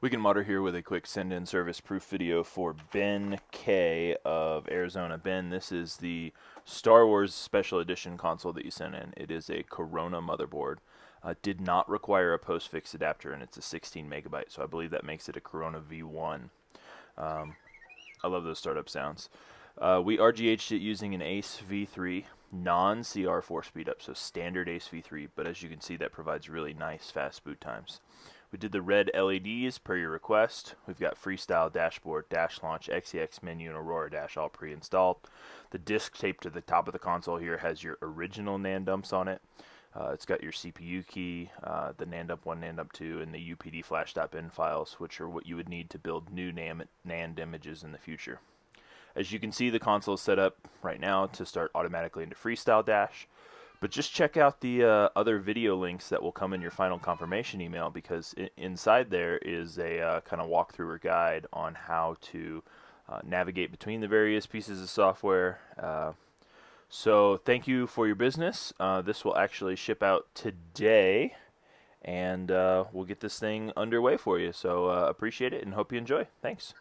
Weekend Modder here with a quick send-in service proof video for Ben K of Arizona. Ben, this is the Star Wars Special Edition console that you sent in. It is a Corona motherboard. Did not require a postfix adapter, and it's a 16 megabyte, so I believe that makes it a Corona V1. I love those startup sounds. We RGH'd it using an Ace V3 non-CR4 speed up, so standard Ace V3, but as you can see, that provides really nice fast boot times. We did the red LEDs per your request. We've got Freestyle dashboard, dash launch, XEX menu, and Aurora dash all pre-installed. The disc taped to the top of the console here has your original NAND dumps on it. It's got your CPU key, the NAND dump 1, NAND dump 2, and the UPD flash.bin files, which are what you would need to build new NAND images in the future. As you can see, the console is set up right now to start automatically into Freestyle Dash. But just check out the other video links that will come in your final confirmation email, because inside there is a kind of walkthrough or guide on how to navigate between the various pieces of software. So thank you for your business. This will actually ship out today, and we'll get this thing underway for you. So appreciate it and hope you enjoy. Thanks.